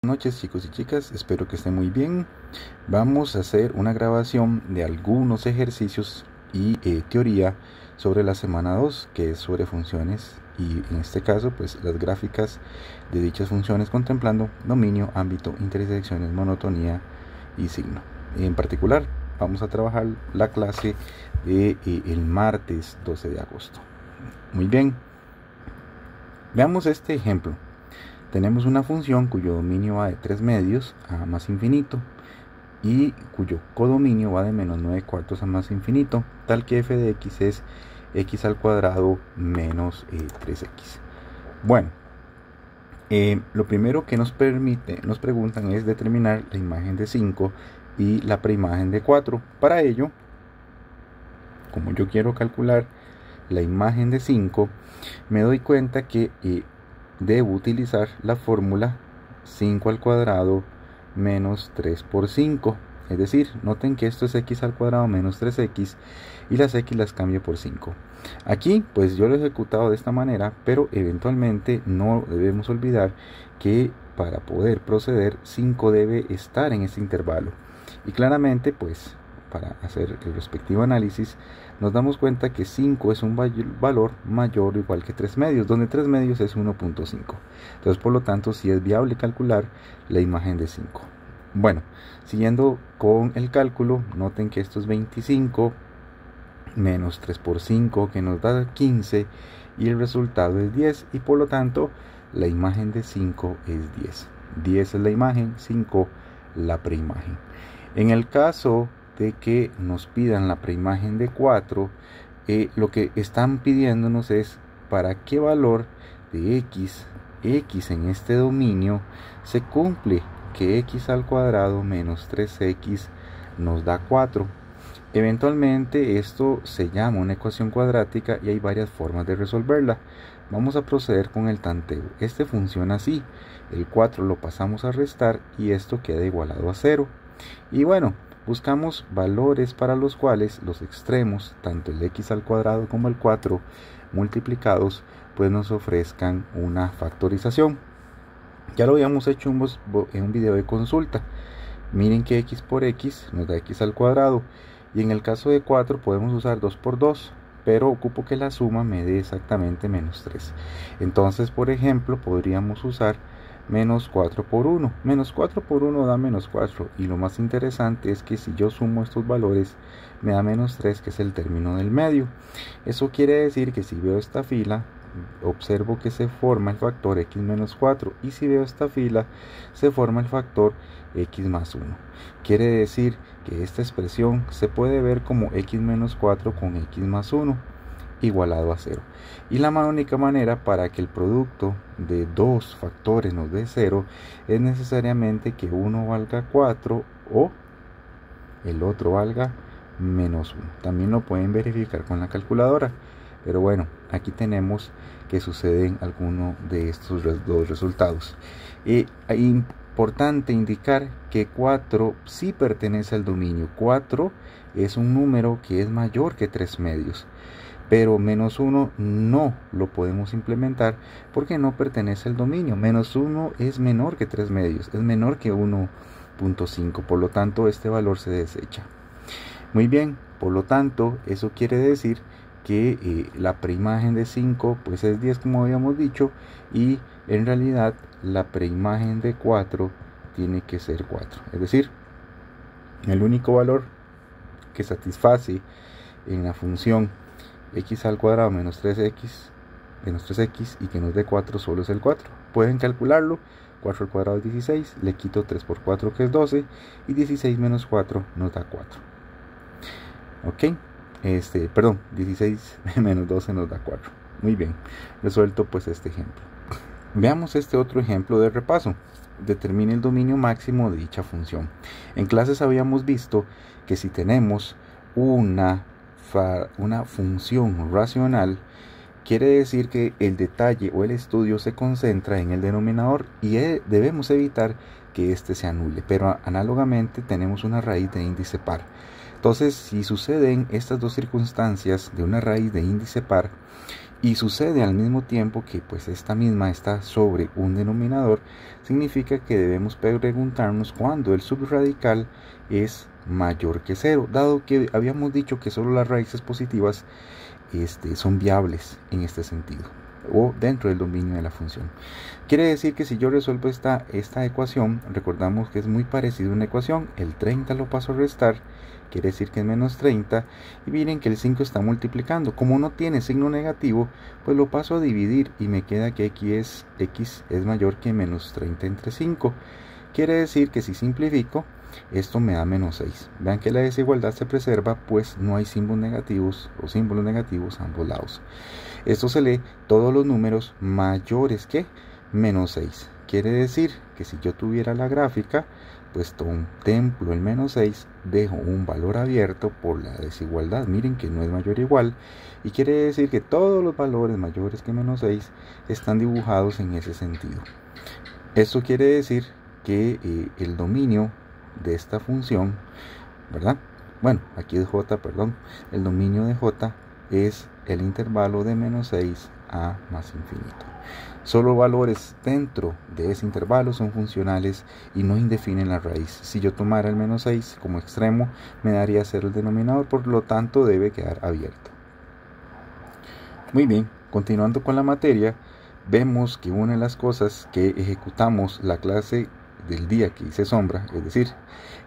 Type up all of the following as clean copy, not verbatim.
Buenas noches chicos y chicas, espero que estén muy bien. Vamos a hacer una grabación de algunos ejercicios y teoría sobre la semana 2, que es sobre funciones, y en este caso pues las gráficas de dichas funciones contemplando dominio, ámbito, intersecciones, monotonía y signo. En particular vamos a trabajar la clase de el martes 12 de agosto. Muy bien, veamos este ejemplo. Tenemos una función cuyo dominio va de 3 medios a más infinito y cuyo codominio va de menos 9 cuartos a más infinito, tal que f de x es x al cuadrado menos 3x. Bueno, lo primero que nos preguntan es determinar la imagen de 5 y la preimagen de 4. Para ello, como yo quiero calcular la imagen de 5, me doy cuenta que debo utilizar la fórmula 5 al cuadrado menos 3 por 5. Es decir, noten que esto es x al cuadrado menos 3x y las x las cambio por 5. Aquí pues yo lo he ejecutado de esta manera, pero eventualmente no debemos olvidar que para poder proceder 5 debe estar en este intervalo. Y claramente pues para hacer el respectivo análisis nos damos cuenta que 5 es un valor mayor o igual que 3 medios, donde 3 medios es 1.5. Entonces por lo tanto sí es viable calcular la imagen de 5. Bueno, siguiendo con el cálculo, noten que esto es 25 menos 3 por 5 que nos da 15 y el resultado es 10 y por lo tanto la imagen de 5 es 10. 10 es la imagen, 5 la preimagen. En el caso de que nos pidan la preimagen de 4, lo que están pidiéndonos es para qué valor de x en este dominio se cumple que x al cuadrado menos 3x nos da 4. Eventualmente esto se llama una ecuación cuadrática y hay varias formas de resolverla. Vamos a proceder con el tanteo. Este funciona así: el 4 lo pasamos a restar y esto queda igualado a 0. Y bueno, buscamos valores para los cuales los extremos, tanto el x al cuadrado como el 4 multiplicados, pues nos ofrezcan una factorización. Ya lo habíamos hecho en un video de consulta. Miren que x por x nos da x al cuadrado, y en el caso de 4 podemos usar 2 por 2, pero ocupo que la suma me dé exactamente menos 3. Entonces, por ejemplo, podríamos usar menos 4 por 1. Menos 4 por 1 da menos 4. Y lo más interesante es que si yo sumo estos valores, me da menos 3, que es el término del medio. Eso quiere decir que si veo esta fila, observo que se forma el factor x menos 4. Y si veo esta fila, se forma el factor x más 1. Quiere decir que esta expresión se puede ver como x menos 4 con x más 1 igualado a 0. Y la única manera para que el producto de dos factores nos dé 0 es necesariamente que uno valga 4 o el otro valga menos 1. También lo pueden verificar con la calculadora, pero bueno, aquí tenemos que suceden algunos de estos dos resultados. Es importante indicar que 4 sí pertenece al dominio. 4 es un número que es mayor que 3 medios. Pero menos 1 no lo podemos implementar porque no pertenece al dominio. Menos 1 es menor que 3 medios, es menor que 1.5, por lo tanto este valor se desecha. Muy bien, por lo tanto eso quiere decir que la preimagen de 5 pues es 10, como habíamos dicho, y en realidad la preimagen de 4 tiene que ser 4. Es decir, el único valor que satisface en la función x al cuadrado menos 3x y que nos dé 4 solo es el 4. Pueden calcularlo. 4 al cuadrado es 16, le quito 3 por 4 que es 12 y 16 menos 4 nos da 4. Ok, 16 menos 12 nos da 4. Muy bien, resuelto pues este ejemplo. Veamos este otro ejemplo de repaso. Determine el dominio máximo de dicha función. En clases habíamos visto que si tenemos una función racional, quiere decir que el detalle o el estudio se concentra en el denominador y debemos evitar que éste se anule, pero análogamente tenemos una raíz de índice par. Entonces, si suceden estas dos circunstancias de una raíz de índice par, y sucede al mismo tiempo que pues esta misma está sobre un denominador, significa que debemos preguntarnos cuándo el subradical es mayor que 0, dado que habíamos dicho que solo las raíces positivas son viables en este sentido o dentro del dominio de la función. Quiere decir que si yo resuelvo esta ecuación, recordamos que es muy parecido a una ecuación, el 30 lo paso a restar, quiere decir que es menos 30, y miren que el 5 está multiplicando. Como no tiene signo negativo, pues lo paso a dividir y me queda que x es mayor que menos 30 entre 5. Quiere decir que si simplifico, esto me da menos 6. Vean que la desigualdad se preserva, pues no hay símbolos negativos a ambos lados. Esto se lee todos los números mayores que menos 6. Quiere decir que si yo tuviera la gráfica, pues contemplo el menos 6, dejo un valor abierto por la desigualdad. Miren que no es mayor o igual, y quiere decir que todos los valores mayores que menos 6 están dibujados en ese sentido. Esto quiere decir que el dominio de esta función, ¿verdad? Bueno, aquí es j, perdón. El dominio de j es el intervalo de menos 6 a más infinito. Solo valores dentro de ese intervalo son funcionales y no indefinen la raíz. Si yo tomara el menos 6 como extremo, me daría 0 el denominador, por lo tanto debe quedar abierto. Muy bien, continuando con la materia, vemos que una de las cosas que ejecutamos la clase del día que hice sombra, es decir,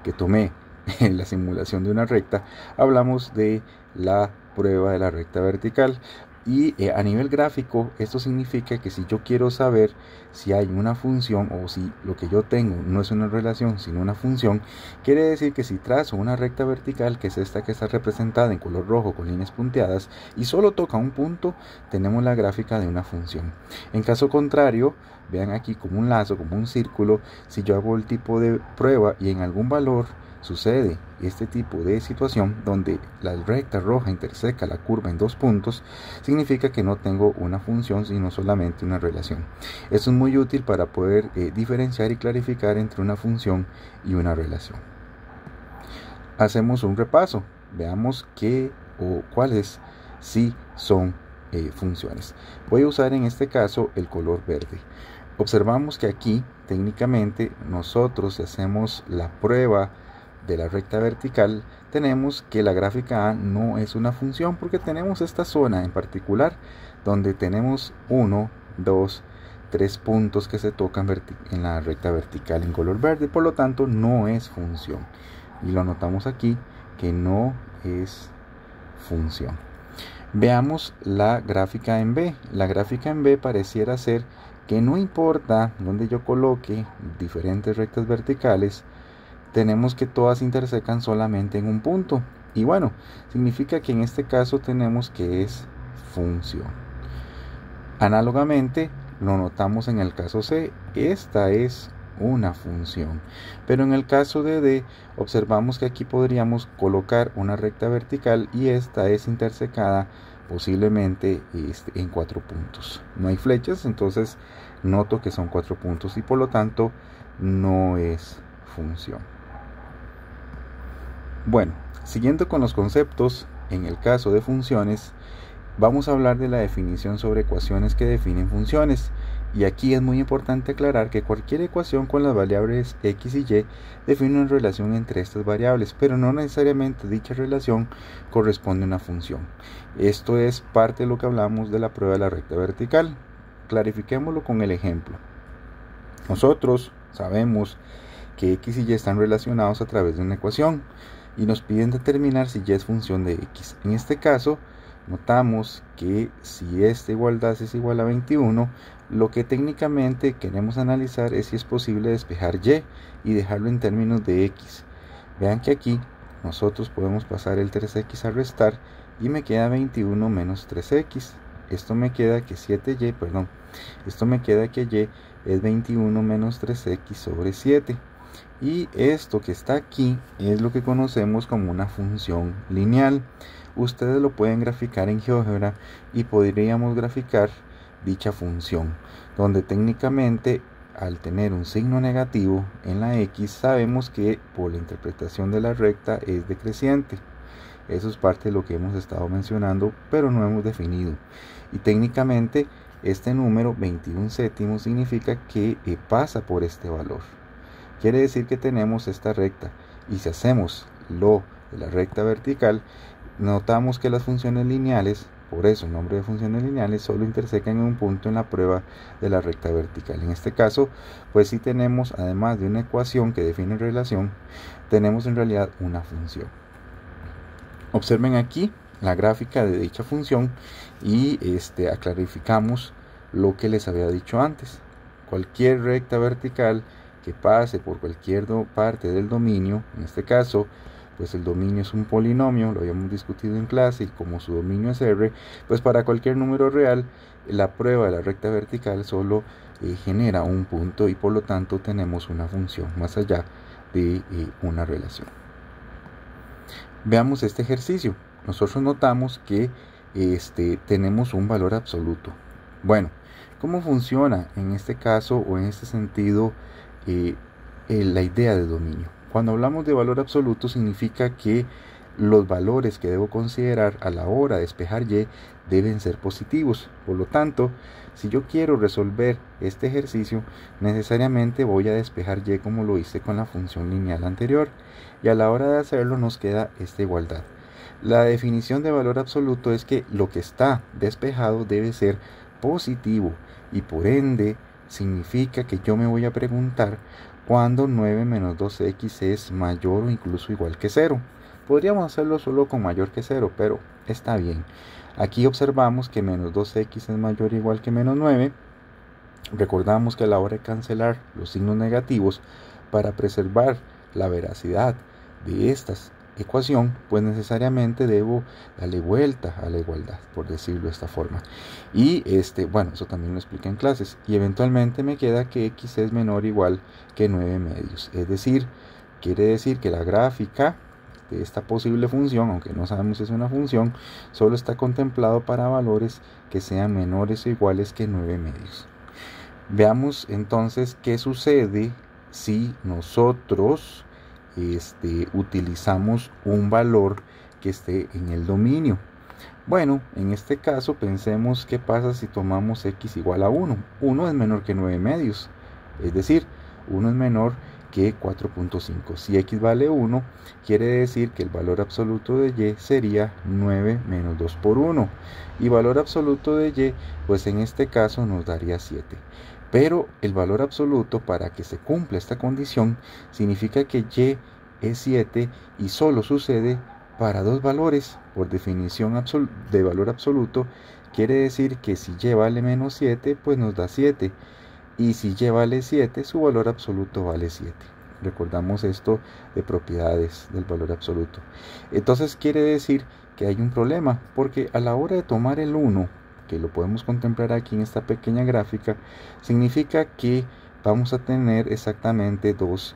que tomé en la simulación de una recta, hablamos de la prueba de la recta vertical. Y a nivel gráfico, esto significa que si yo quiero saber si hay una función o si lo que yo tengo no es una relación sino una función, quiere decir que si trazo una recta vertical, que es esta que está representada en color rojo con líneas punteadas, y solo toca un punto, tenemos la gráfica de una función. En caso contrario, vean aquí como un lazo, como un círculo, si yo hago el tipo de prueba y en algún valor sucede este tipo de situación donde la recta roja interseca la curva en 2 puntos, significa que no tengo una función sino solamente una relación. Esto es muy útil para poder diferenciar y clarificar entre una función y una relación. Hacemos un repaso, veamos qué o cuáles sí son funciones. Voy a usar en este caso el color verde. Observamos que aquí técnicamente nosotros, si hacemos la prueba de la recta vertical, tenemos que la gráfica A no es una función porque tenemos esta zona en particular donde tenemos 1, 2, 3 puntos que se tocan en la recta vertical en color verde, por lo tanto no es función, y lo anotamos aquí que no es función. Veamos la gráfica en B. La gráfica en B pareciera ser que no importa donde yo coloque diferentes rectas verticales, tenemos que todas intersecan solamente en un punto, y bueno, significa que en este caso tenemos que es función. Análogamente lo notamos en el caso C, esta es una función, pero en el caso de D observamos que aquí podríamos colocar una recta vertical y esta es intersecada posiblemente en 4 puntos. No hay flechas, entonces noto que son 4 puntos y por lo tanto no es función. Bueno, siguiendo con los conceptos, en el caso de funciones, vamos a hablar de la definición sobre ecuaciones que definen funciones. Y aquí es muy importante aclarar que cualquier ecuación con las variables x y y define una relación entre estas variables, pero no necesariamente dicha relación corresponde a una función. Esto es parte de lo que hablamos de la prueba de la recta vertical. Clarifiquémoslo con el ejemplo. Nosotros sabemos que x y y están relacionados a través de una ecuación y nos piden determinar si y es función de x. En este caso, notamos que si esta igualdad es igual a 21, lo que técnicamente queremos analizar es si es posible despejar y dejarlo en términos de x. Vean que aquí nosotros podemos pasar el 3x a restar y me queda 21 menos 3x. Esto me queda que esto me queda que y es 21 menos 3x sobre 7. Y esto que está aquí es lo que conocemos como una función lineal. Ustedes lo pueden graficar en GeoGebra y podríamos graficar dicha función, donde técnicamente al tener un signo negativo en la x sabemos que por la interpretación de la recta es decreciente. Eso es parte de lo que hemos estado mencionando, pero no hemos definido. Y técnicamente este número 21 séptimos significa que pasa por este valor. Quiere decir que tenemos esta recta, y si hacemos lo de la recta vertical, notamos que las funciones lineales, por eso el nombre de funciones lineales, solo intersecan en un punto en la prueba de la recta vertical. En este caso, pues sí tenemos, además de una ecuación que define relación, tenemos en realidad una función. Observen aquí la gráfica de dicha función y clarificamos lo que les había dicho antes. Cualquier recta vertical que pase por cualquier parte del dominio, en este caso, pues el dominio es un polinomio, lo habíamos discutido en clase, y como su dominio es R, pues para cualquier número real, la prueba de la recta vertical solo genera un punto, y por lo tanto tenemos una función más allá de una relación. Veamos este ejercicio. Nosotros notamos que tenemos un valor absoluto. Bueno, ¿cómo funciona en este caso o en este sentido la idea de dominio? Cuando hablamos de valor absoluto significa que los valores que debo considerar a la hora de despejar y deben ser positivos. Por lo tanto, si yo quiero resolver este ejercicio, necesariamente voy a despejar y como lo hice con la función lineal anterior, y a la hora de hacerlo nos queda esta igualdad. La definición de valor absoluto es que lo que está despejado debe ser positivo, y por ende significa que yo me voy a preguntar cuando 9 menos 2x es mayor o incluso igual que 0. Podríamos hacerlo solo con mayor que 0, pero está bien. Aquí observamos que menos 2x es mayor o igual que menos 9. Recordamos que a la hora de cancelar los signos negativos, para preservar la veracidad de esta ecuación, pues necesariamente debo darle vuelta a la igualdad, por decirlo de esta forma. Y bueno, eso también lo expliqué en clases. Y eventualmente me queda que x es menor o igual que 9 medios. Es decir, quiere decir que la gráfica de esta posible función, aunque no sabemos si es una función, solo está contemplado para valores que sean menores o iguales que 9 medios. Veamos entonces qué sucede si nosotros utilizamos un valor que esté en el dominio. Bueno, en este caso pensemos qué pasa si tomamos x igual a 1. 1 es menor que 9 medios, es decir, 1 es menor que 4.5. Si x vale 1, quiere decir que el valor absoluto de y sería 9 menos 2 por 1. Y valor absoluto de y, pues en este caso nos daría 7. Pero el valor absoluto, para que se cumpla esta condición, significa que y es 7 y solo sucede para dos valores. Por definición de valor absoluto, quiere decir que si y vale menos 7, pues nos da 7. Y si y vale 7, su valor absoluto vale 7. Recordamos esto de propiedades del valor absoluto. Entonces quiere decir que hay un problema, porque a la hora de tomar el 1, que lo podemos contemplar aquí en esta pequeña gráfica, significa que vamos a tener exactamente dos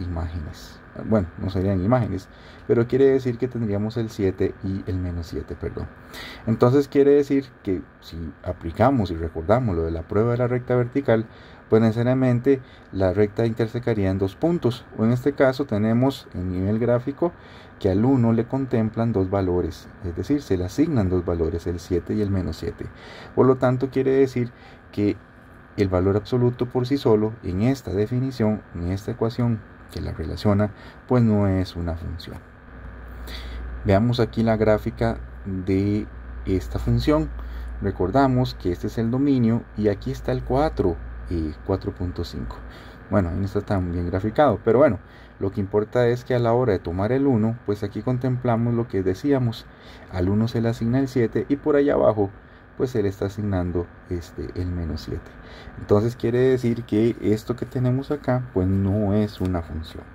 imágenes. Bueno, no serían imágenes, pero quiere decir que tendríamos el 7 y el menos 7, perdón. Entonces quiere decir que si aplicamos y recordamos lo de la prueba de la recta vertical, pues necesariamente la recta intersecaría en dos puntos, o en este caso tenemos en nivel gráfico que al 1 le contemplan dos valores, es decir, se le asignan dos valores, el 7 y el menos 7. Por lo tanto quiere decir que el valor absoluto por sí solo, en esta definición, en esta ecuación que la relaciona, pues no es una función. Veamos aquí la gráfica de esta función. Recordamos que este es el dominio y aquí está el 4.5. Bueno, no está tan bien graficado, pero bueno, lo que importa es que a la hora de tomar el 1, pues aquí contemplamos lo que decíamos. Al 1 se le asigna el 7 y por allá abajo pues se le está asignando el menos 7. Entonces quiere decir que esto que tenemos acá pues no es una función.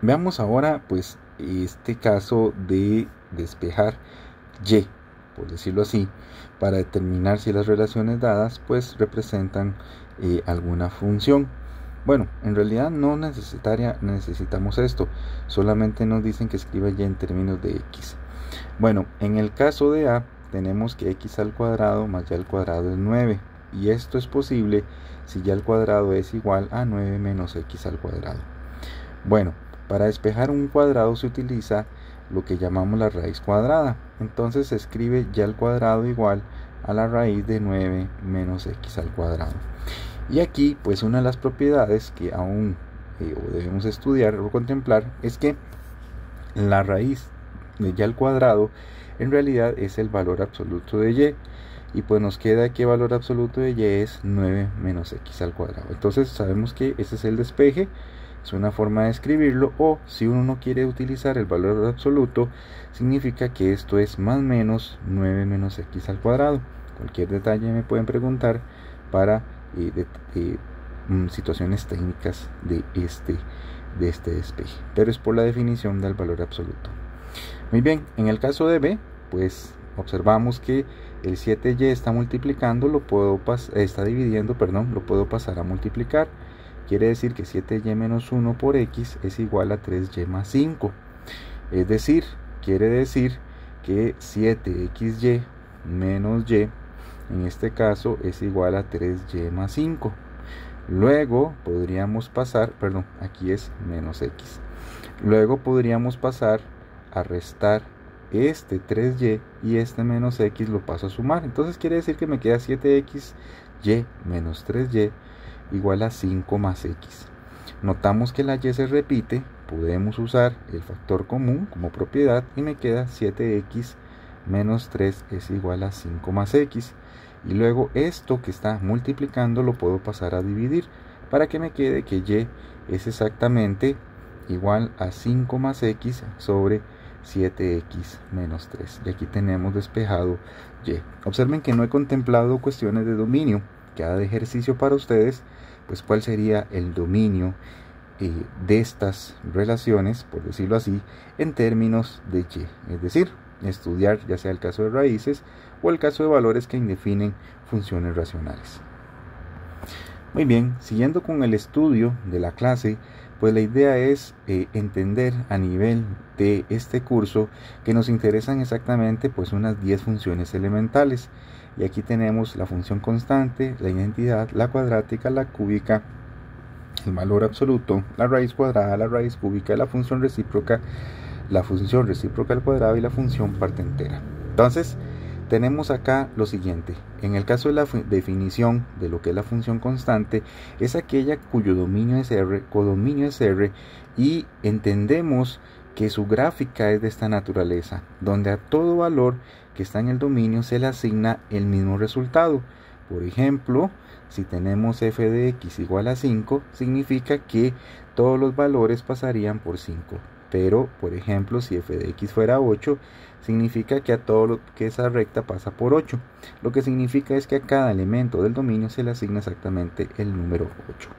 Veamos ahora pues este caso de despejar y, por decirlo así, para determinar si las relaciones dadas pues representan alguna función. Bueno, en realidad no necesitamos esto, solamente nos dicen que escriba y en términos de x. Bueno, en el caso de A tenemos que x al cuadrado más y al cuadrado es 9, y esto es posible si y al cuadrado es igual a 9 menos x al cuadrado. Bueno, Para despejar un cuadrado se utiliza lo que llamamos la raíz cuadrada. Entonces se escribe y al cuadrado igual a la raíz de 9 menos x al cuadrado. Y aquí pues una de las propiedades que aún debemos estudiar o contemplar es que la raíz de y al cuadrado en realidad es el valor absoluto de y. Y pues nos queda que el valor absoluto de y es 9 menos x al cuadrado. Entonces sabemos que ese es el despeje. Es una forma de escribirlo, o si uno no quiere utilizar el valor absoluto, significa que esto es más o menos 9 menos x al cuadrado. Cualquier detalle me pueden preguntar para situaciones técnicas de este despeje, pero es por la definición del valor absoluto. Muy bien, en el caso de b, pues observamos que el 7y está multiplicando, está dividiendo, lo puedo pasar a multiplicar. Quiere decir que 7y menos 1 por x es igual a 3y más 5. Es decir, quiere decir que 7xy menos y, en este caso, es igual a 3y más 5. Luego podríamos pasar, aquí es menos x. Luego podríamos pasar a restar este 3y y este menos x lo paso a sumar. Entonces quiere decir que me queda 7xy menos 3y igual a 5 más x. Notamos que la y se repite, podemos usar el factor común como propiedad y me queda 7x menos 3 es igual a 5 más x. Y luego esto que está multiplicando lo puedo pasar a dividir para que me quede que y es exactamente igual a 5 más x sobre 7x menos 3. Y aquí tenemos despejado y. Observen que no he contemplado cuestiones de dominio. Queda de ejercicio para ustedes, pues cuál sería el dominio de estas relaciones, por decirlo así, en términos de y. Es decir, estudiar ya sea el caso de raíces o el caso de valores que indefinen funciones racionales. Muy bien, siguiendo con el estudio de la clase, pues la idea es entender a nivel de este curso que nos interesan exactamente pues unas 10 funciones elementales. Y aquí tenemos la función constante, la identidad, la cuadrática, la cúbica, el valor absoluto, la raíz cuadrada, la raíz cúbica, la función recíproca al cuadrado y la función parte entera. Entonces tenemos acá lo siguiente. En el caso de la definición de lo que es la función constante, es aquella cuyo dominio es R, codominio es R, y entendemos que su gráfica es de esta naturaleza, donde a todo valor que está en el dominio se le asigna el mismo resultado. Por ejemplo, si tenemos f de x igual a 5, significa que todos los valores pasarían por 5. Pero, por ejemplo, si f de x fuera 8, significa que a todo lo que esa recta pasa por 8. Lo que significa es que a cada elemento del dominio se le asigna exactamente el número 8.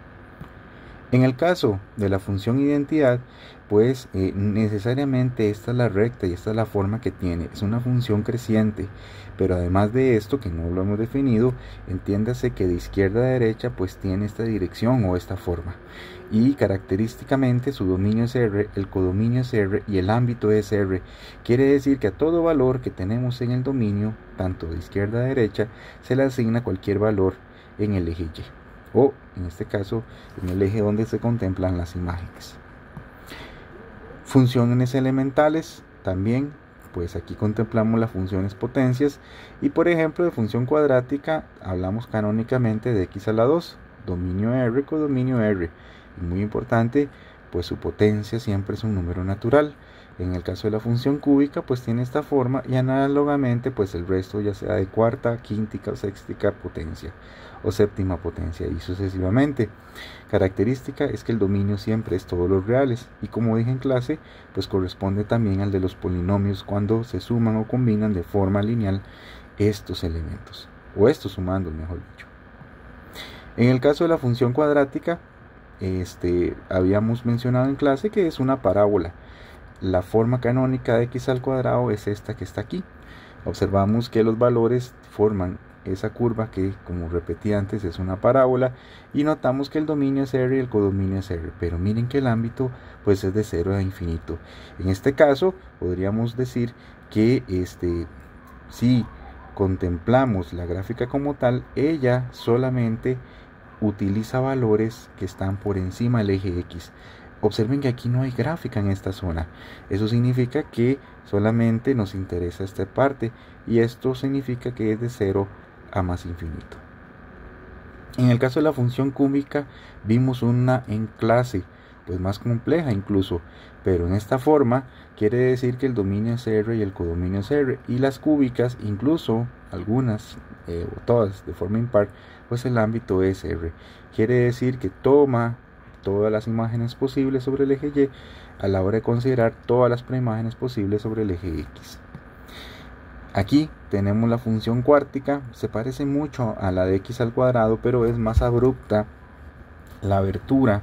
En el caso de la función identidad, pues necesariamente esta es la recta y esta es la forma que tiene. Es una función creciente, pero además de esto, que no lo hemos definido, entiéndase que de izquierda a derecha pues tiene esta dirección o esta forma. Y característicamente su dominio es R, el codominio es R y el ámbito es R. Quiere decir que a todo valor que tenemos en el dominio, tanto de izquierda a derecha, se le asigna cualquier valor en el eje Y, o en este caso en el eje donde se contemplan las imágenes. Funciones elementales también, pues aquí contemplamos las funciones potencias, y por ejemplo de función cuadrática hablamos canónicamente de x a la 2, dominio R, codominio R, y muy importante, pues su potencia siempre es un número natural. En el caso de la función cúbica pues tiene esta forma, y análogamente pues el resto ya sea de cuarta, quíntica o sextica potencia o séptima potencia y sucesivamente. Característica es que el dominio siempre es todos los reales, y como dije en clase pues corresponde también al de los polinomios cuando se suman o combinan de forma lineal estos elementos, o estos sumando mejor dicho. En el caso de la función cuadrática, habíamos mencionado en clase que es una parábola. La forma canónica de x al cuadrado es esta que está aquí. Observamos que los valores forman esa curva que, como repetí antes, es una parábola, y notamos que el dominio es R y el codominio es R, pero miren que el ámbito pues es de 0 a infinito. En este caso podríamos decir que si contemplamos la gráfica como tal, ella solamente utiliza valores que están por encima del eje X. Observen que aquí no hay gráfica en esta zona. Eso significa que solamente nos interesa esta parte, y esto significa que es de 0 a más infinito. En el caso de la función cúbica vimos una en clase, pues más compleja incluso, pero en esta forma quiere decir que el dominio es R y el codominio es R, y las cúbicas, incluso algunas o todas de forma impar, pues el ámbito es R. Quiere decir que toma todas las imágenes posibles sobre el eje Y a la hora de considerar todas las preimágenes posibles sobre el eje X. Aquí tenemos la función cuártica, se parece mucho a la de x al cuadrado, pero es más abrupta la abertura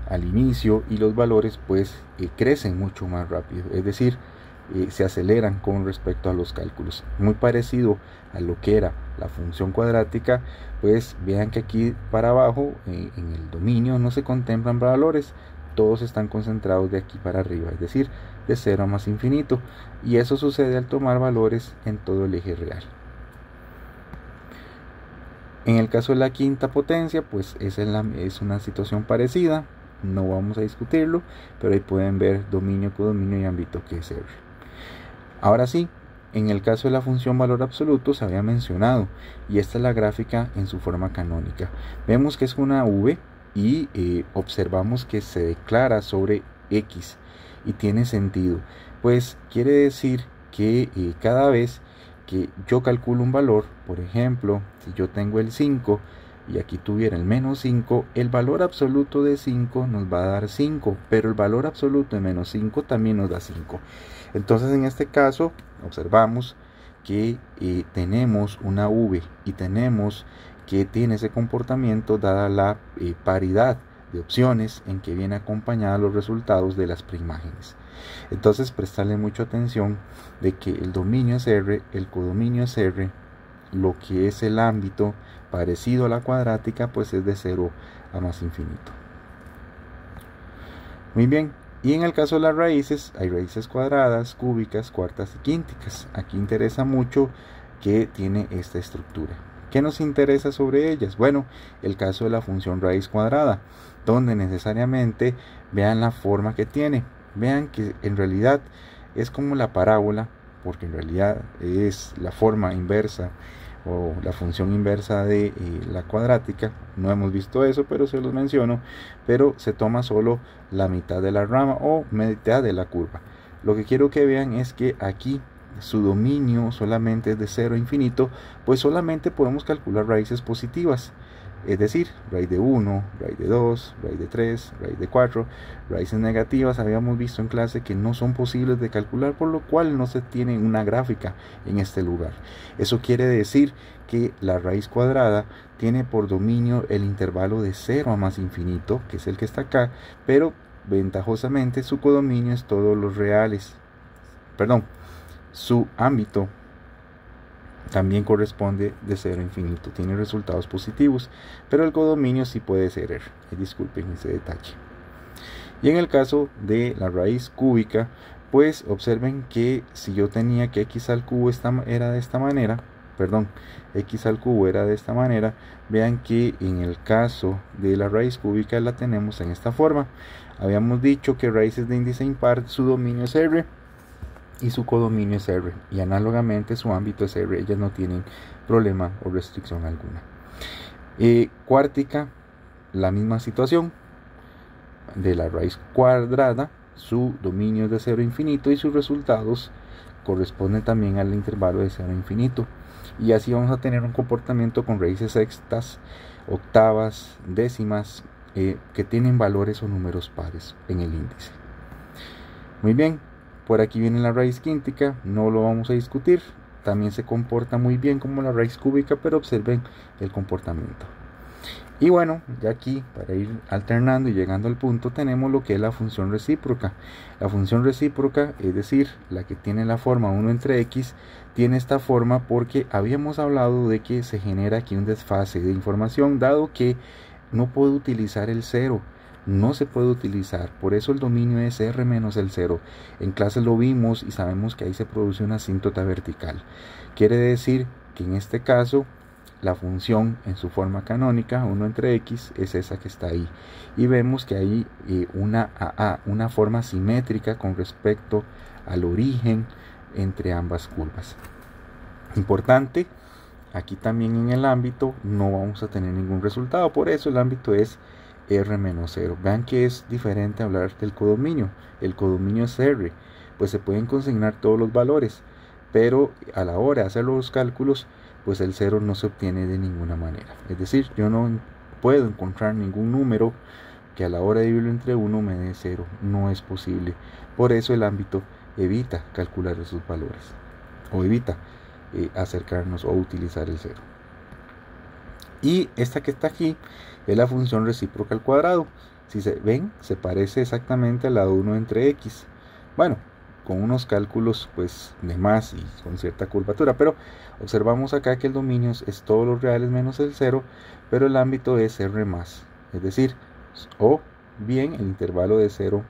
al inicio, y los valores pues crecen mucho más rápido, es decir, se aceleran con respecto a los cálculos. Muy parecido a lo que era la función cuadrática, pues vean que aquí para abajo en el dominio no se contemplan valores, todos están concentrados de aquí para arriba, es decir, de 0 a más infinito, y eso sucede al tomar valores en todo el eje real. En el caso de la quinta potencia, pues es una situación parecida, no vamos a discutirlo, pero ahí pueden ver dominio, codominio y ámbito, que es R. Ahora sí, en el caso de la función valor absoluto se había mencionado, y esta es la gráfica en su forma canónica. Vemos que es una V, y observamos que se declara sobre X, y tiene sentido, pues quiere decir que cada vez que yo calculo un valor, por ejemplo, si yo tengo el 5 y aquí tuviera el menos 5, el valor absoluto de 5 nos va a dar 5, pero el valor absoluto de menos 5 también nos da 5. Entonces en este caso observamos que tenemos una V, y tenemos que tiene ese comportamiento dada la paridad de opciones en que viene acompañada los resultados de las preimágenes. Entonces prestarle mucha atención de que el dominio es R, el codominio es R, lo que es el ámbito parecido a la cuadrática pues es de 0 a más infinito. Muy bien, y en el caso de las raíces hay raíces cuadradas, cúbicas, cuartas y quínticas. Aquí interesa mucho que tiene esta estructura. ¿Qué nos interesa sobre ellas? Bueno, el caso de la función raíz cuadrada, donde necesariamente vean la forma que tiene. Vean que en realidad es como la parábola, porque en realidad es la forma inversa o la función inversa de la cuadrática. No hemos visto eso, pero se los menciono. Pero se toma solo la mitad de la rama o mitad de la curva. Lo que quiero que vean es que aquí su dominio solamente es de 0 a infinito, pues solamente podemos calcular raíces positivas, es decir, raíz de 1, raíz de 2, raíz de 3, raíz de 4. Raíces negativas habíamos visto en clase que no son posibles de calcular, por lo cual no se tiene una gráfica en este lugar. Eso quiere decir que la raíz cuadrada tiene por dominio el intervalo de 0 a más infinito, que es el que está acá, pero ventajosamente su codominio es todos los reales. Su ámbito también corresponde de 0 a infinito, tiene resultados positivos, pero el codominio sí puede ser R. Disculpen ese detalle. Y en el caso de la raíz cúbica, pues observen que si yo tenía que x al cubo era de esta manera, vean que en el caso de la raíz cúbica la tenemos en esta forma. Habíamos dicho que raíces de índice impar, su dominio es R y su codominio es R, y análogamente su ámbito es R. Ellas no tienen problema o restricción alguna. Cuártica, la misma situación de la raíz cuadrada, su dominio es de 0 a infinito y sus resultados corresponden también al intervalo de 0 a infinito, y así vamos a tener un comportamiento con raíces sextas, octavas, décimas, que tienen valores o números pares en el índice. Muy bien, por aquí viene la raíz quíntica, no lo vamos a discutir, también se comporta muy bien como la raíz cúbica, pero observen el comportamiento. Y bueno, ya aquí para ir alternando y llegando al punto, tenemos lo que es la función recíproca. La función recíproca, es decir, la que tiene la forma 1 entre x, tiene esta forma porque habíamos hablado de que se genera aquí un desfase de información, dado que no puedo utilizar el 0. No se puede utilizar, por eso el dominio es R menos el 0. En clase lo vimos y sabemos que ahí se produce una asíntota vertical. Quiere decir que en este caso la función en su forma canónica, 1 entre x, es esa que está ahí. Y vemos que hay una forma simétrica con respecto al origen entre ambas curvas. Importante, aquí también en el ámbito no vamos a tener ningún resultado, por eso el ámbito es R menos 0. Vean que es diferente hablar del codominio. El codominio es R, pues se pueden consignar todos los valores, pero a la hora de hacer los cálculos, pues el 0 no se obtiene de ninguna manera. Es decir, yo no puedo encontrar ningún número que a la hora de dividirlo entre 1 me dé 0. No es posible. Por eso el ámbito evita calcular esos valores, o evita acercarnos o utilizar el 0. Y esta que está aquí es la función recíproca al cuadrado. Si se ven, se parece exactamente a la de 1 entre x. Bueno, con unos cálculos pues de más y con cierta curvatura, pero observamos acá que el dominio es todos los reales menos el 0, pero el ámbito es R más, es decir, o bien el intervalo de 0,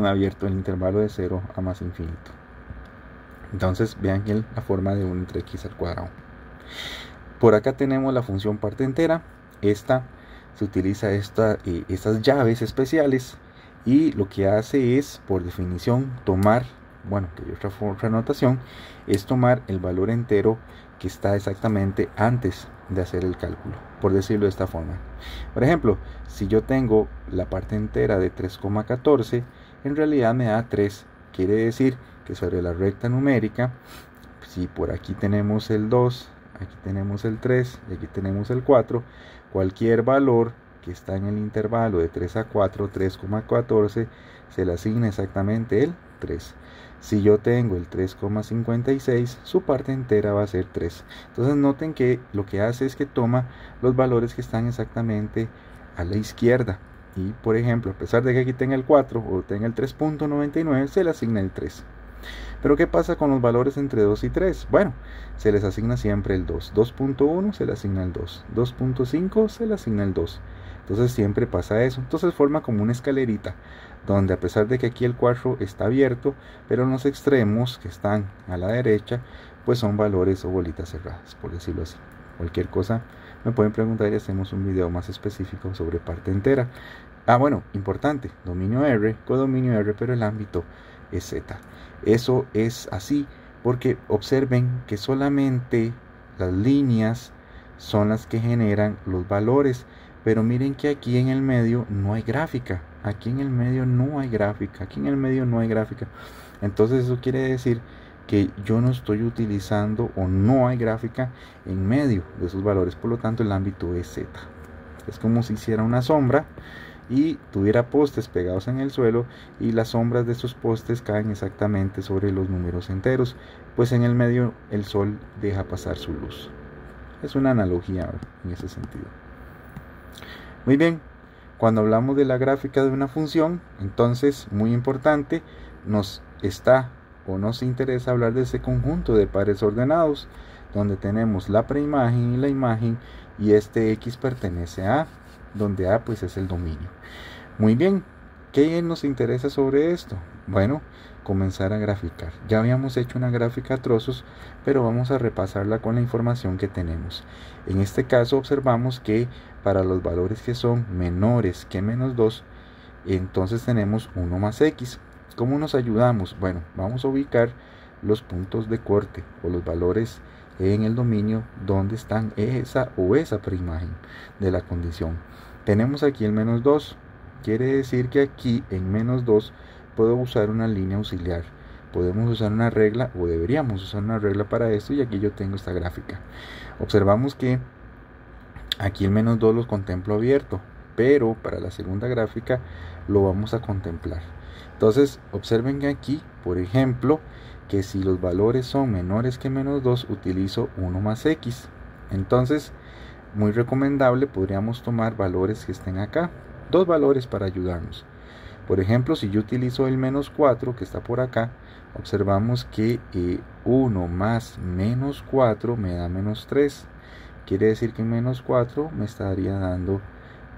abierto, el intervalo de 0 a más infinito. Entonces vean que la forma de 1 entre x al cuadrado. Por acá tenemos la función parte entera. Esta se utiliza estas llaves especiales, y lo que hace es, por definición, tomar, bueno, que hay otra notación, es tomar el valor entero que está exactamente antes de hacer el cálculo, por decirlo de esta forma. Por ejemplo, si yo tengo la parte entera de 3,14, en realidad me da 3. Quiere decir que sobre la recta numérica, si por aquí tenemos el 2, aquí tenemos el 3 y aquí tenemos el 4, cualquier valor que está en el intervalo de 3 a 4, 3,14, se le asigna exactamente el 3. Si yo tengo el 3,56, su parte entera va a ser 3. Entonces noten que lo que hace es que toma los valores que están exactamente a la izquierda. Y por ejemplo, a pesar de que aquí tenga el 4 o tenga el 3,99, se le asigna el 3. Pero ¿qué pasa con los valores entre 2 y 3? Bueno, se les asigna siempre el 2. 2.1 se le asigna el 2. 2.5 se le asigna el 2. Entonces siempre pasa eso. Entonces forma como una escalerita, donde a pesar de que aquí el 4 está abierto, pero en los extremos que están a la derecha, pues son valores o bolitas cerradas, por decirlo así. Cualquier cosa me pueden preguntar y hacemos un video más específico sobre parte entera. Bueno, importante, dominio R, codominio R, pero el ámbito es Z. Eso es así porque observen que solamente las líneas son las que generan los valores, pero miren que aquí en el medio no hay gráfica. Aquí en el medio no hay gráfica. Aquí en el medio no hay gráfica. Entonces eso quiere decir que yo no estoy utilizando, o no hay gráfica en medio de esos valores. Por lo tanto el ámbito es Z. Es como si hiciera una sombra y tuviera postes pegados en el suelo, y las sombras de esos postes caen exactamente sobre los números enteros, pues en el medio el sol deja pasar su luz. Es una analogía en ese sentido. Muy bien, cuando hablamos de la gráfica de una función, entonces muy importante, nos interesa hablar de ese conjunto de pares ordenados, donde tenemos la preimagen y la imagen, y este x pertenece a A, donde A pues es el dominio. Muy bien, ¿qué nos interesa sobre esto? Bueno, comenzar a graficar. Ya habíamos hecho una gráfica a trozos, pero vamos a repasarla con la información que tenemos. En este caso observamos que para los valores que son menores que menos 2, entonces tenemos 1 más x. ¿Cómo nos ayudamos? Bueno, vamos a ubicar los puntos de corte o los valores en el dominio donde están esa preimagen de la condición. Tenemos aquí el menos 2. Quiere decir que aquí en menos 2 puedo usar una línea auxiliar. Podemos usar una regla, o deberíamos usar una regla para esto, y aquí yo tengo esta gráfica. Observamos que aquí el menos 2 lo contemplo abierto, pero para la segunda gráfica lo vamos a contemplar. Entonces observen que aquí, por ejemplo, que si los valores son menores que menos 2, utilizo 1 más x. Entonces, muy recomendable, podríamos tomar valores que estén acá, dos valores para ayudarnos. Por ejemplo, si yo utilizo el menos 4 que está por acá, observamos que 1 más menos 4 me da menos 3. Quiere decir que menos 4 me estaría dando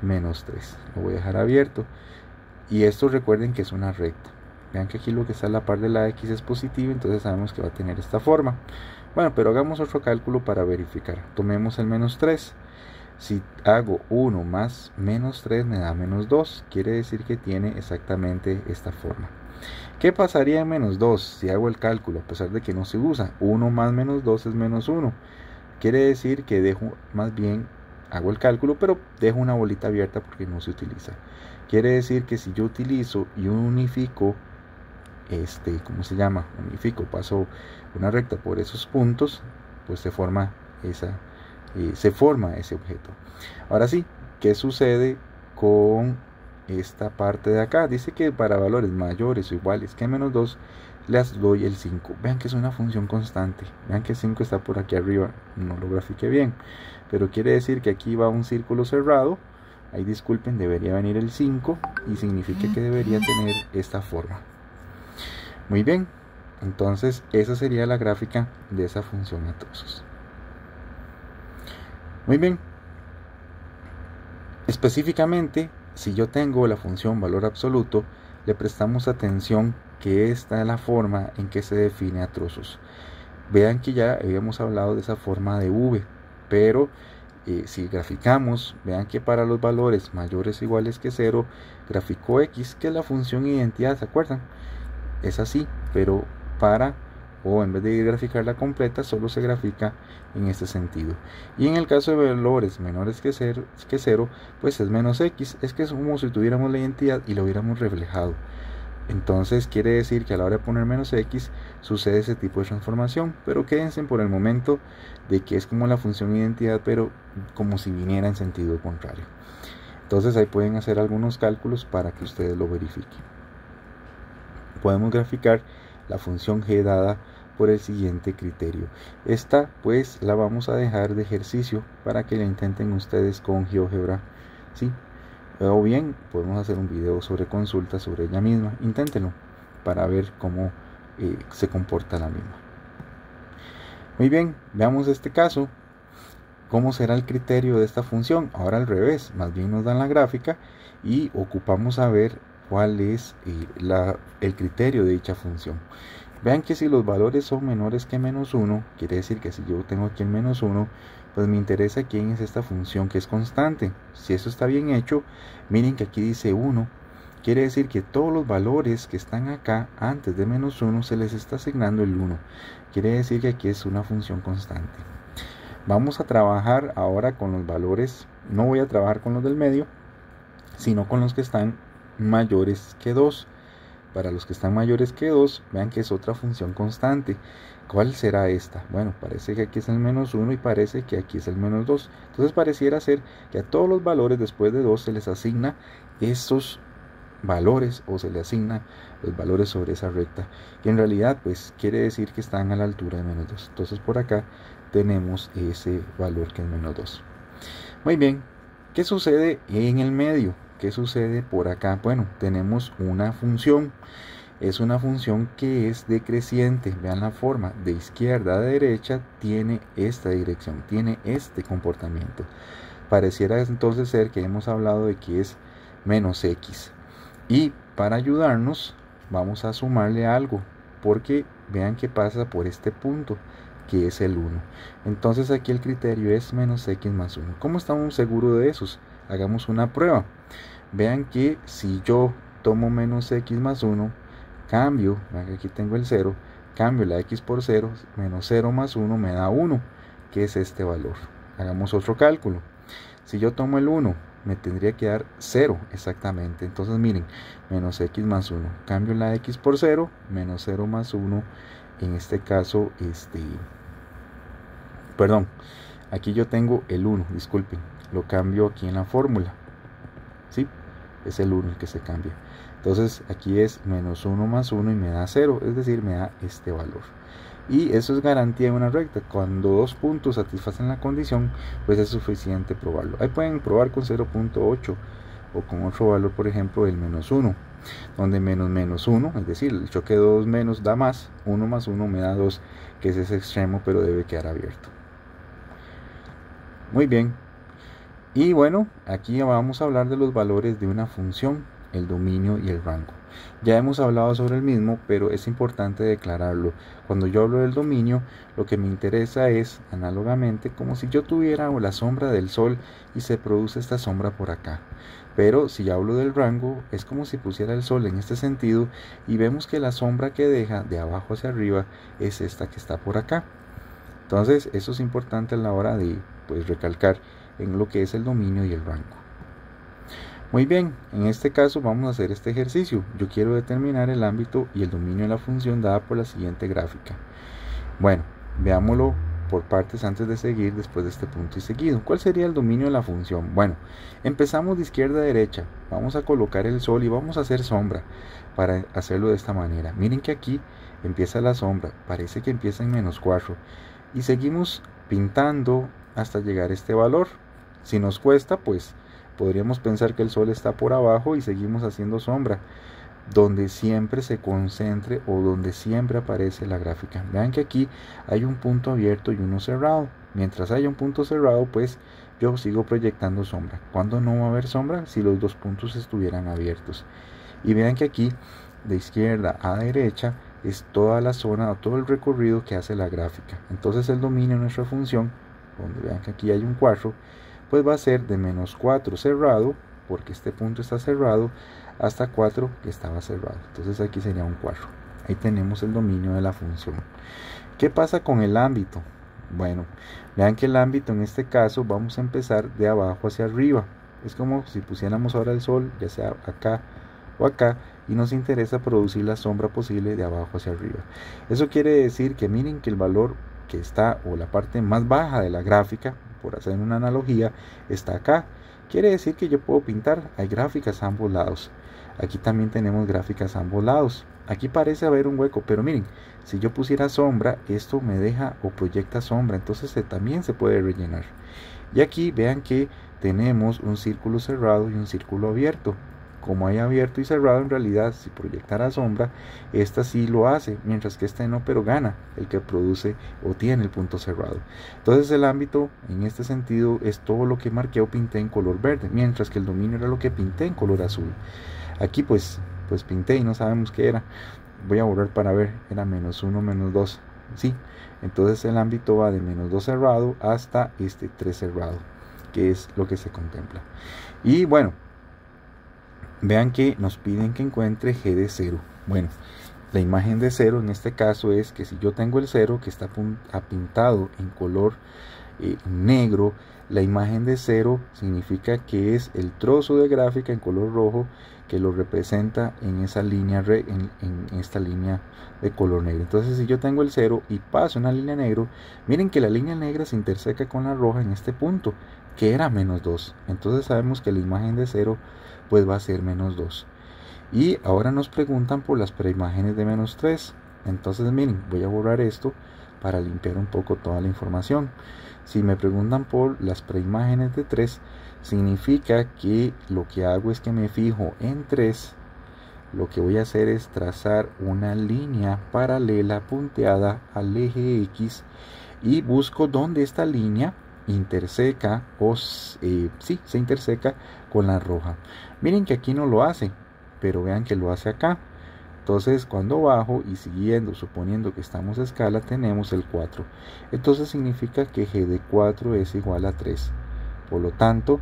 menos 3. Lo voy a dejar abierto. Y esto recuerden que es una recta. Vean que aquí lo que está a la par de la x es positivo, entonces sabemos que va a tener esta forma. Bueno, pero hagamos otro cálculo para verificar. Tomemos el menos 3. Si hago 1 más menos 3 me da menos 2. Quiere decir que tiene exactamente esta forma. ¿Qué pasaría en menos 2 si hago el cálculo? A pesar de que no se usa. 1 más menos 2 es menos 1. Quiere decir que dejo, más bien, hago el cálculo, pero dejo una bolita abierta porque no se utiliza. Quiere decir que si yo utilizo y unifico, ¿cómo se llama? Unifico, paso una recta por esos puntos, pues se forma ese objeto. Ahora sí, ¿qué sucede con esta parte de acá? Dice que para valores mayores o iguales que menos 2 les doy el 5. Vean que es una función constante. Vean que el 5 está por aquí arriba. No lo grafiqué bien, pero quiere decir que aquí va un círculo cerrado. Ahí disculpen, debería venir el 5 y significa que debería tener esta forma. Muy bien, entonces esa sería la gráfica de esa función a trozos. Muy bien, específicamente, si yo tengo la función valor absoluto, le prestamos atención que esta es la forma en que se define a trozos. Vean que ya habíamos hablado de esa forma de V, pero si graficamos, vean que para los valores mayores o iguales que 0, graficó X, que es la función identidad, ¿se acuerdan? Es así, pero en vez de graficarla completa, solo se grafica en este sentido. Y en el caso de valores menores que 0, pues es menos X, es que es como si tuviéramos la identidad y lo hubiéramos reflejado. Entonces quiere decir que a la hora de poner menos X sucede ese tipo de transformación, pero quédense por el momento de que es como la función identidad, pero como si viniera en sentido contrario. Entonces ahí pueden hacer algunos cálculos para que ustedes lo verifiquen. Podemos graficar la función g dada por el siguiente criterio. Esta pues la vamos a dejar de ejercicio para que la intenten ustedes con GeoGebra, ¿sí? O bien podemos hacer un video sobre consulta sobre ella misma. Inténtenlo para ver cómo se comporta la misma. Muy bien, veamos este caso. ¿Cómo será el criterio de esta función? Ahora al revés, más bien nos dan la gráfica y ocupamos saber cuál es el criterio de dicha función. Vean que si los valores son menores que menos 1, quiere decir que si yo tengo aquí el menos 1, pues me interesa quién es esta función que es constante. Si eso está bien hecho, miren que aquí dice 1, quiere decir que todos los valores que están acá antes de menos 1 se les está asignando el 1. Quiere decir que aquí es una función constante. Vamos a trabajar ahora con los valores, no voy a trabajar con los del medio, sino con los que están mayores que 2. Para los que están mayores que 2, vean que es otra función constante. ¿Cuál será esta? Bueno, parece que aquí es el menos 1 y parece que aquí es el menos 2. Entonces pareciera ser que a todos los valores después de 2 se les asigna esos valores o se le asigna los valores sobre esa recta. Y en realidad pues quiere decir que están a la altura de menos 2. Entonces por acá tenemos ese valor que es menos 2. Muy bien, ¿qué sucede en el medio? ¿Qué sucede por acá? Bueno, tenemos una función. Es una función que es decreciente. Vean la forma. De izquierda a derecha tiene esta dirección. Tiene este comportamiento. Pareciera entonces ser que hemos hablado de que es menos X. Y para ayudarnos vamos a sumarle algo. Porque vean que pasa por este punto, que es el 1. Entonces aquí el criterio es menos X más 1. ¿Cómo estamos seguros de esos? Hagamos una prueba. Vean que si yo tomo menos X más 1, cambio, vean que aquí tengo el 0, cambio la X por 0, menos 0 más 1 me da 1, que es este valor. Hagamos otro cálculo. Si yo tomo el 1, me tendría que dar 0 exactamente. Entonces miren, menos X más 1, cambio la X por 0, menos 0 más 1, en este caso, aquí yo tengo el 1, disculpen, lo cambio aquí en la fórmula, ¿sí? Es el 1 el que se cambia. Entonces aquí es menos 1 más 1 y me da 0, es decir, me da este valor. Y eso es garantía de una recta. Cuando dos puntos satisfacen la condición, pues es suficiente probarlo. Ahí pueden probar con 0.8 o con otro valor, por ejemplo, el menos 1, donde menos 1, es decir, el choque de 2 menos da más, 1 más 1 me da 2, que es ese extremo, pero debe quedar abierto. Muy bien. Y bueno, aquí vamos a hablar de los valores de una función, el dominio y el rango. Ya hemos hablado sobre el mismo, pero es importante declararlo. Cuando yo hablo del dominio, lo que me interesa es, análogamente, como si yo tuviera la sombra del sol y se produce esta sombra por acá. Pero si hablo del rango, es como si pusiera el sol en este sentido y vemos que la sombra que deja de abajo hacia arriba es esta que está por acá. Entonces, eso es importante a la hora de recalcar en lo que es el dominio y el rango. Muy bien, en este caso vamos a hacer este ejercicio. Yo quiero determinar el ámbito y el dominio de la función dada por la siguiente gráfica. Bueno, veámoslo por partes antes de seguir después de este punto y seguido. ¿Cuál sería el dominio de la función? Bueno, empezamos de izquierda a derecha. Vamos a colocar el sol y vamos a hacer sombra para hacerlo de esta manera. Miren que aquí empieza la sombra, parece que empieza en -4 y seguimos pintando hasta llegar a este valor. Si nos cuesta, pues podríamos pensar que el sol está por abajo y seguimos haciendo sombra donde siempre se concentre o donde siempre aparece la gráfica. Vean que aquí hay un punto abierto y uno cerrado. Mientras haya un punto cerrado, pues yo sigo proyectando sombra. ¿Cuándo no va a haber sombra? Si los dos puntos estuvieran abiertos. Y vean que aquí de izquierda a derecha es toda la zona o todo el recorrido que hace la gráfica. Entonces el dominio de nuestra función, donde vean que aquí hay un 4, pues va a ser de -4 cerrado, porque este punto está cerrado, hasta 4 que estaba cerrado. Entonces aquí sería un 4. Ahí tenemos el dominio de la función. ¿Qué pasa con el ámbito? Bueno, vean que el ámbito en este caso vamos a empezar de abajo hacia arriba. Es como si pusiéramos ahora el sol, ya sea acá o acá, y nos interesa producir la sombra posible de abajo hacia arriba. Eso quiere decir que miren que el valor que está, o la parte más baja de la gráfica, por hacer una analogía, está acá. Quiere decir que yo puedo pintar, hay gráficas a ambos lados. Aquí también tenemos gráficas a ambos lados. Aquí parece haber un hueco, pero miren, si yo pusiera sombra, esto me deja o proyecta sombra, entonces también se puede rellenar. Y aquí vean que tenemos un círculo cerrado y un círculo abierto. Como hay abierto y cerrado, en realidad si proyectara sombra, esta sí lo hace, mientras que este no, pero gana el que produce o tiene el punto cerrado. Entonces el ámbito en este sentido es todo lo que marqué o pinté en color verde, mientras que el dominio era lo que pinté en color azul. Aquí pues pinté y no sabemos qué era. Voy a borrar para ver, era -1, -2. Sí, entonces el ámbito va de -2 cerrado hasta este 3 cerrado, que es lo que se contempla. Y bueno, vean que nos piden que encuentre G de 0. Bueno, la imagen de 0 en este caso es que si yo tengo el 0 que está pintado en color negro, la imagen de 0 significa que es el trozo de gráfica en color rojo que lo representa en esa línea, en esta línea de color negro. Entonces si yo tengo el 0 y paso una línea negra, miren que la línea negra se interseca con la roja en este punto, que era -2. Entonces sabemos que la imagen de 0 pues va a ser -2. Y ahora nos preguntan por las preimágenes de -3. Entonces miren, voy a borrar esto para limpiar un poco toda la información. Si me preguntan por las preimágenes de 3, significa que lo que hago es que me fijo en 3. Lo que voy a hacer es trazar una línea paralela punteada al eje X y busco dónde esta línea interseca se interseca con la roja. Miren que aquí no lo hace, pero vean que lo hace acá. Entonces cuando bajo y siguiendo, suponiendo que estamos a escala, tenemos el 4. Entonces significa que G de 4 es igual a 3. Por lo tanto,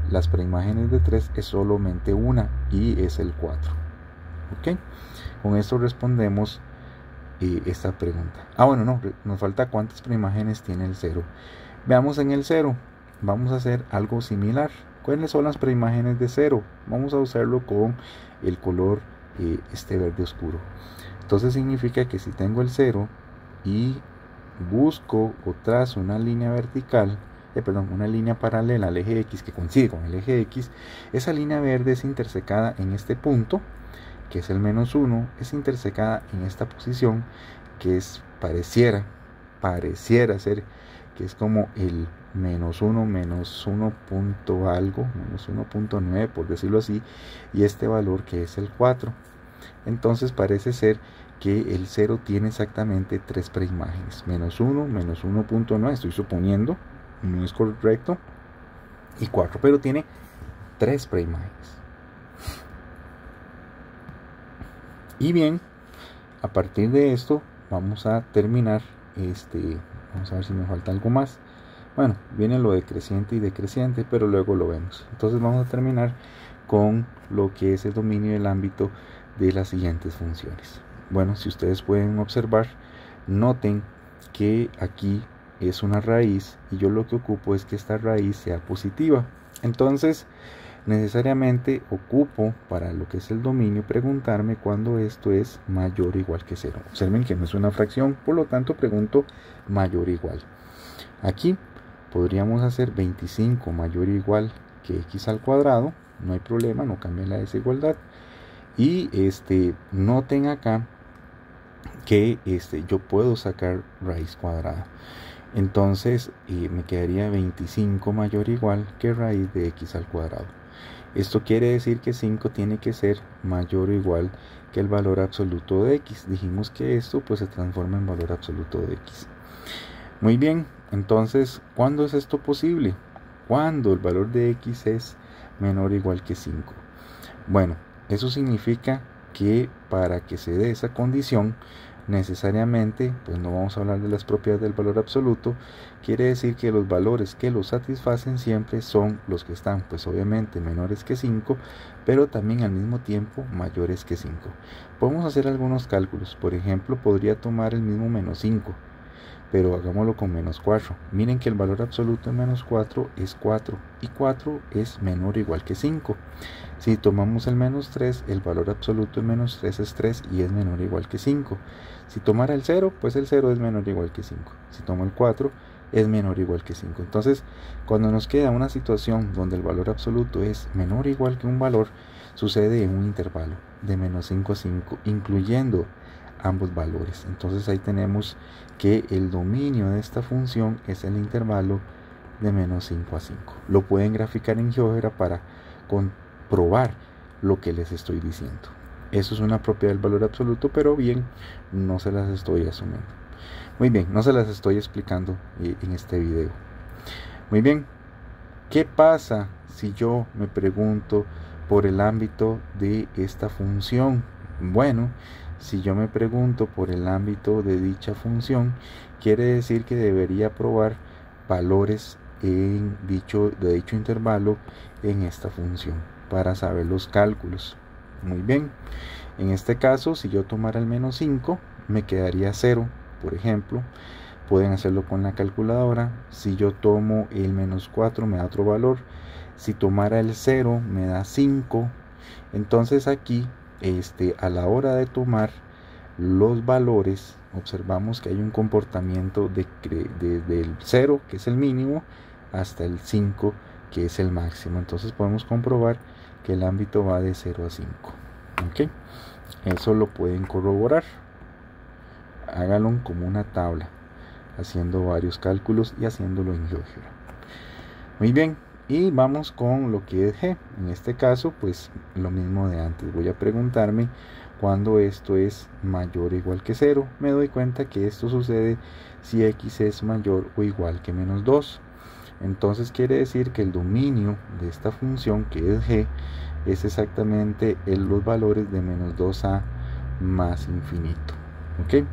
las preimágenes de 3 es solamente una y es el 4. ¿Ok? Con esto respondemos esta pregunta. Bueno, no, nos falta cuántas preimágenes tiene el 0. Veamos en el 0. Vamos a hacer algo similar. ¿Cuáles son las preimágenes de 0? Vamos a usarlo con el color este verde oscuro. Entonces significa que si tengo el 0 y busco o trazo una línea vertical, una línea paralela al eje X que coincide con el eje X, esa línea verde es intersecada en este punto, que es el -1, es intersecada en esta posición, que es pareciera ser que es como el -1 punto algo, -1.9 por decirlo así, y este valor que es el 4. Entonces parece ser que el 0 tiene exactamente 3 preimágenes, -1, -1.9, estoy suponiendo, no es correcto, y 4, pero tiene 3 preimágenes. Y bien, a partir de esto vamos a terminar, vamos a ver si me falta algo más. Bueno, viene lo decreciente y decreciente, pero luego lo vemos. Entonces vamos a terminar con lo que es el dominio del ámbito de las siguientes funciones. Bueno, si ustedes pueden observar, noten que aquí es una raíz y yo lo que ocupo es que esta raíz sea positiva. Entonces necesariamente ocupo para lo que es el dominio preguntarme cuando esto es mayor o igual que 0. Observen que no es una fracción, por lo tanto pregunto mayor o igual. Aquí podríamos hacer 25 mayor o igual que x al cuadrado, no hay problema, no cambia la desigualdad. Y noten acá que yo puedo sacar raíz cuadrada. Entonces me quedaría 25 mayor o igual que raíz de x al cuadrado. Esto quiere decir que 5 tiene que ser mayor o igual que el valor absoluto de x. Dijimos que esto pues se transforma en valor absoluto de x. Muy bien, entonces, ¿cuándo es esto posible? Cuando el valor de x es menor o igual que 5. Bueno, eso significa que para que se dé esa condición, necesariamente, pues no vamos a hablar de las propiedades del valor absoluto, quiere decir que los valores que lo satisfacen siempre son los que están, pues obviamente menores que 5, pero también al mismo tiempo mayores que 5. Podemos hacer algunos cálculos, por ejemplo, podría tomar el mismo menos 5, pero hagámoslo con menos 4. Miren que el valor absoluto de menos 4 es 4 y 4 es menor o igual que 5. Si tomamos el menos 3, el valor absoluto de menos 3 es 3 y es menor o igual que 5. Si tomara el 0, pues el 0 es menor o igual que 5. Si tomo el 4, es menor o igual que 5. Entonces, cuando nos queda una situación donde el valor absoluto es menor o igual que un valor, sucede en un intervalo de menos 5 a 5, incluyendo ambos valores. Entonces ahí tenemos que el dominio de esta función es el intervalo de menos 5 a 5. Lo pueden graficar en GeoGebra para comprobar lo que les estoy diciendo. Eso es una propiedad del valor absoluto, pero bien, no se las estoy asumiendo. Muy bien, no se las estoy explicando en este video. Muy bien, ¿qué pasa si yo me pregunto por el ámbito de esta función? Bueno, si yo me pregunto por el ámbito de dicha función, quiere decir que debería probar valores de dicho intervalo en esta función para saber los cálculos. Muy bien, en este caso, si yo tomara el menos 5, me quedaría 0, por ejemplo. Pueden hacerlo con la calculadora. Si yo tomo el menos 4, me da otro valor. Si tomara el 0, me da 5. Entonces aquí, a la hora de tomar los valores, observamos que hay un comportamiento desde el 0, que es el mínimo, hasta el 5, que es el máximo. Entonces podemos comprobar que el ámbito va de 0 a 5. ¿Ok? Eso lo pueden corroborar. Háganlo como una tabla, haciendo varios cálculos y haciéndolo en GeoGebra. Muy bien, y vamos con lo que es G. En este caso, pues lo mismo de antes. Voy a preguntarme cuando esto es mayor o igual que 0. Me doy cuenta que esto sucede si x es mayor o igual que menos 2. Entonces quiere decir que el dominio de esta función, que es G, es exactamente los valores de menos 2a más infinito. ¿Ok?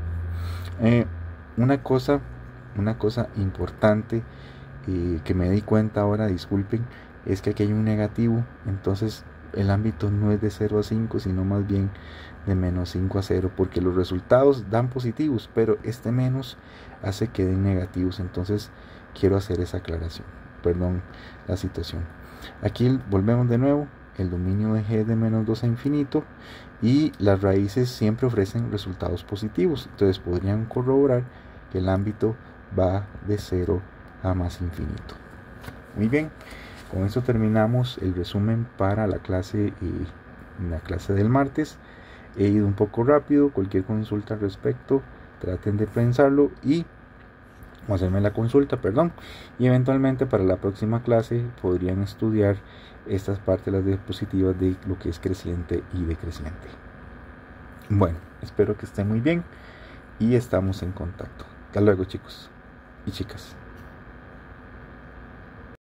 Una cosa importante que me di cuenta ahora, disculpen, es que aquí hay un negativo. Entonces el ámbito no es de 0 a 5, sino más bien de menos 5 a 0, porque los resultados dan positivos, pero este menos hace que den negativos. Entonces quiero hacer esa aclaración, perdón la situación. Aquí volvemos de nuevo, el dominio de G es de menos 2 a infinito y las raíces siempre ofrecen resultados positivos. Entonces podrían corroborar que el ámbito va de 0 a más infinito. Muy bien, con esto terminamos el resumen para la clase del martes. He ido un poco rápido. Cualquier consulta al respecto, traten de pensarlo y hacerme la consulta, y eventualmente para la próxima clase podrían estudiar estas partes de las diapositivas de lo que es creciente y decreciente. Bueno, espero que estén muy bien y estamos en contacto. Hasta luego, chicos y chicas.